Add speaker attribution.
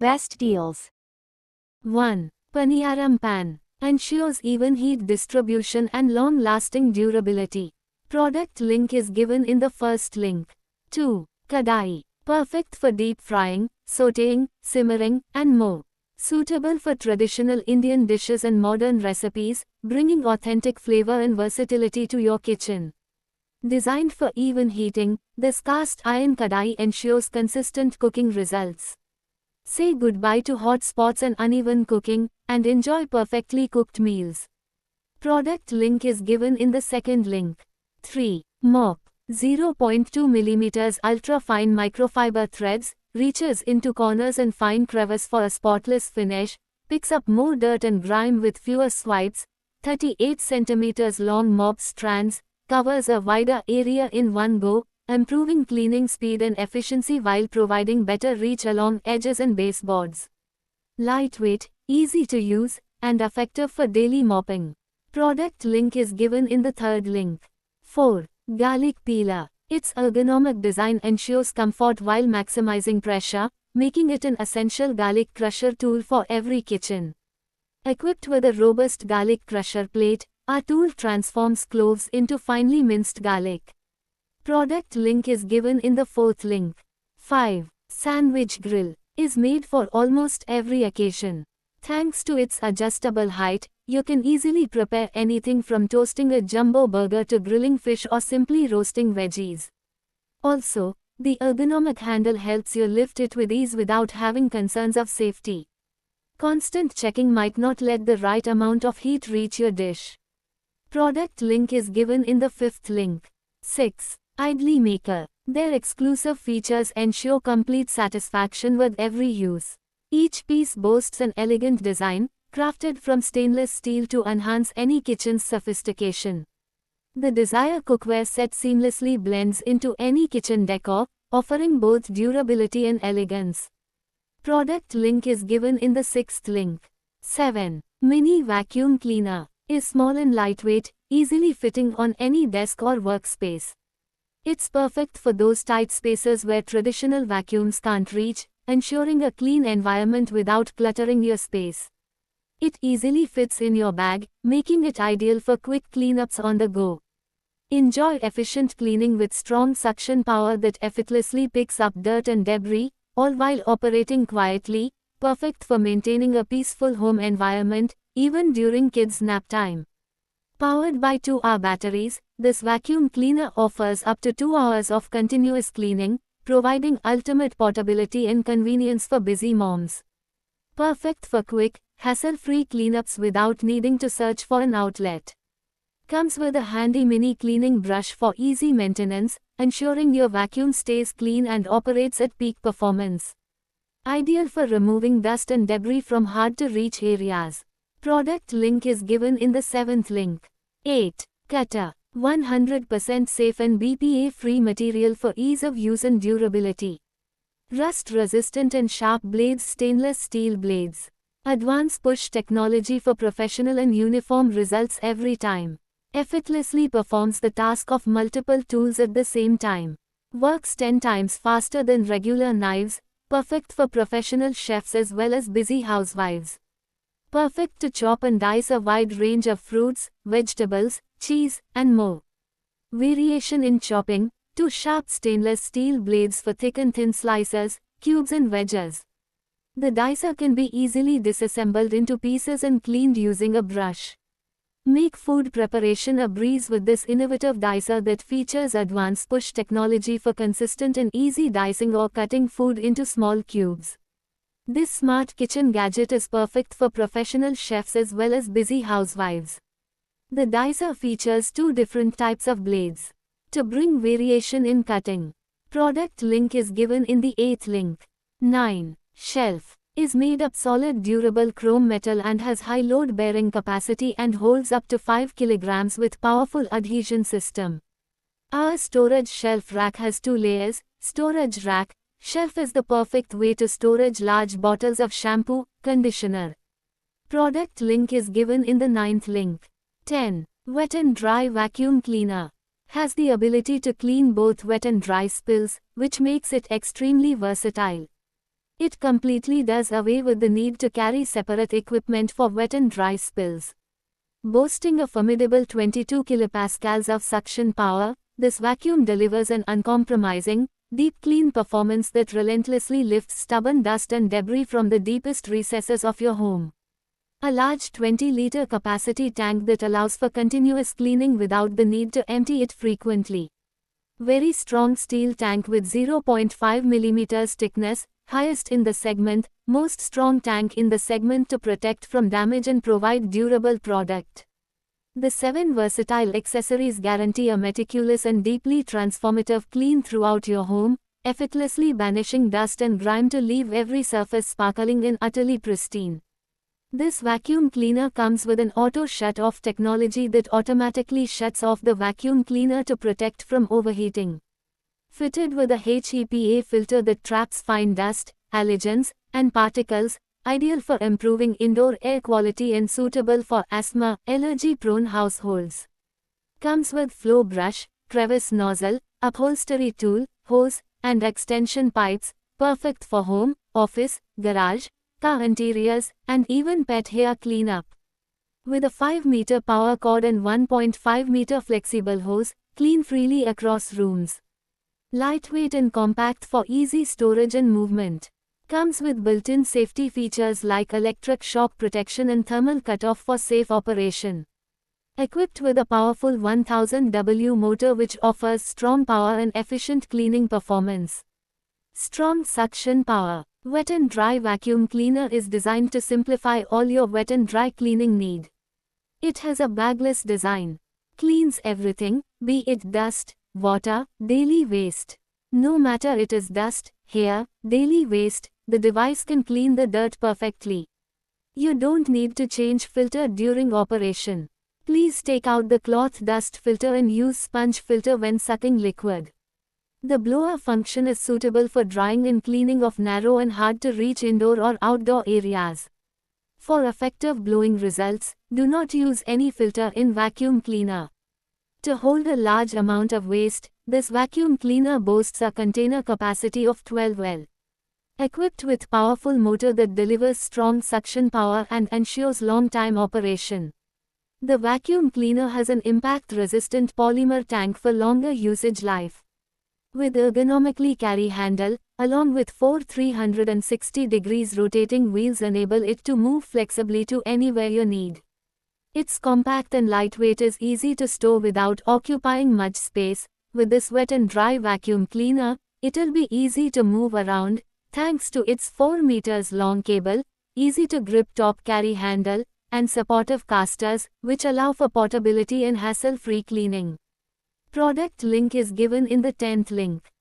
Speaker 1: Best deals.
Speaker 2: 1. Paniyaram Pan. Ensures even heat distribution and long-lasting durability. Product link is given in the first link. 2. Kadai. Perfect for deep frying, sautéing, simmering, and more. Suitable for traditional Indian dishes and modern recipes, bringing authentic flavor and versatility to your kitchen. Designed for even heating, this cast iron kadai ensures consistent cooking results. Say goodbye to hot spots and uneven cooking, and enjoy perfectly cooked meals. Product link is given in the second link. 3. Mop. 0.2 mm ultra-fine microfiber threads, reaches into corners and fine crevice for a spotless finish, picks up more dirt and grime with fewer swipes, 38 cm long mop strands, covers a wider area in one go, improving cleaning speed and efficiency while providing better reach along edges and baseboards. Lightweight, easy to use, and effective for daily mopping. Product link is given in the third link. 4. Garlic peeler. Its ergonomic design ensures comfort while maximizing pressure, making it an essential garlic crusher tool for every kitchen. Equipped with a robust garlic crusher plate, our tool transforms cloves into finely minced garlic. Product link is given in the fourth link. 5. Sandwich grill. Is made for almost every occasion. Thanks to its adjustable height, you can easily prepare anything from toasting a jumbo burger to grilling fish or simply roasting veggies. Also, the ergonomic handle helps you lift it with ease without having concerns of safety. Constant checking might not let the right amount of heat reach your dish. Product link is given in the fifth link. 6. Idli maker. Their exclusive features ensure complete satisfaction with every use. Each piece boasts an elegant design, crafted from stainless steel to enhance any kitchen's sophistication. The Desire cookware set seamlessly blends into any kitchen decor, offering both durability and elegance. Product link is given in the sixth link. 7. Mini vacuum cleaner. Is small and lightweight, easily fitting on any desk or workspace. It's perfect for those tight spaces where traditional vacuums can't reach, ensuring a clean environment without cluttering your space. It easily fits in your bag, making it ideal for quick cleanups on the go. Enjoy efficient cleaning with strong suction power that effortlessly picks up dirt and debris, all while operating quietly, perfect for maintaining a peaceful home environment, even during kids' nap time. Powered by 2-hour batteries, this vacuum cleaner offers up to 2 hours of continuous cleaning, providing ultimate portability and convenience for busy moms. Perfect for quick, hassle-free cleanups without needing to search for an outlet. Comes with a handy mini cleaning brush for easy maintenance, ensuring your vacuum stays clean and operates at peak performance. Ideal for removing dust and debris from hard-to-reach areas. Product link is given in the seventh link. 8. Cutter. 100% safe and BPA-free material for ease of use and durability. Rust-resistant and sharp blades. Stainless steel blades. Advanced push technology for professional and uniform results every time. Effortlessly performs the task of multiple tools at the same time. Works 10 times faster than regular knives, perfect for professional chefs as well as busy housewives. Perfect to chop and dice a wide range of fruits, vegetables, cheese, and more. Variation in chopping, 2 sharp stainless steel blades for thick and thin slices, cubes and wedges. The dicer can be easily disassembled into pieces and cleaned using a brush. Make food preparation a breeze with this innovative dicer that features advanced push technology for consistent and easy dicing or cutting food into small cubes. This smart kitchen gadget is perfect for professional chefs as well as busy housewives. The dicer features 2 different types of blades. To bring variation in cutting. Product link is given in the 8th link. 9. Shelf. Is made up solid durable chrome metal and has high load bearing capacity and holds up to 5 kg with powerful adhesion system. Our storage shelf rack has 2 layers. Storage rack. Shelf is the perfect way to storage large bottles of shampoo, conditioner. Product link is given in the 9th link. 10. Wet and dry vacuum cleaner. Has the ability to clean both wet and dry spills, which makes it extremely versatile. It completely does away with the need to carry separate equipment for wet and dry spills. Boasting a formidable 22 kilopascals of suction power, this vacuum delivers an uncompromising, deep clean performance that relentlessly lifts stubborn dust and debris from the deepest recesses of your home. A large 20-liter capacity tank that allows for continuous cleaning without the need to empty it frequently. Very strong steel tank with 0.5 mm thickness, highest in the segment, most strong tank in the segment to protect from damage and provide durable product. The 7 versatile accessories guarantee a meticulous and deeply transformative clean throughout your home, effortlessly banishing dust and grime to leave every surface sparkling and utterly pristine. This vacuum cleaner comes with an auto shut-off technology that automatically shuts off the vacuum cleaner to protect from overheating. Fitted with a HEPA filter that traps fine dust, allergens, and particles, ideal for improving indoor air quality and suitable for asthma, allergy-prone households. Comes with flow brush, crevice nozzle, upholstery tool, hose, and extension pipes, perfect for home, office, garage, car interiors, and even pet hair cleanup. With a 5-meter power cord and 1.5-meter flexible hose, clean freely across rooms. Lightweight and compact for easy storage and movement. Comes with built-in safety features like electric shock protection and thermal cutoff for safe operation. Equipped with a powerful 1000 W motor which offers strong power and efficient cleaning performance. Strong suction power. Wet and dry vacuum cleaner is designed to simplify all your wet and dry cleaning need. It has a bagless design. Cleans everything, be it dust, water, daily waste. No matter it is dust, hair, daily waste, the device can clean the dirt perfectly. You don't need to change filter during operation. Please take out the cloth dust filter and use sponge filter when sucking liquid. The blower function is suitable for drying and cleaning of narrow and hard-to-reach indoor or outdoor areas. For effective blowing results, do not use any filter in vacuum cleaner. To hold a large amount of waste, this vacuum cleaner boasts a container capacity of 12 L. Equipped with powerful motor that delivers strong suction power and ensures long-time operation. The vacuum cleaner has an impact-resistant polymer tank for longer usage life. With ergonomically carry handle, along with 4 360 degrees rotating wheels enable it to move flexibly to anywhere you need. Its compact and lightweight is easy to store without occupying much space. With this wet and dry vacuum cleaner, it'll be easy to move around, thanks to its 4 meters long cable, easy to grip top carry handle, and supportive casters, which allow for portability and hassle-free cleaning. Product link is given in the 10th link.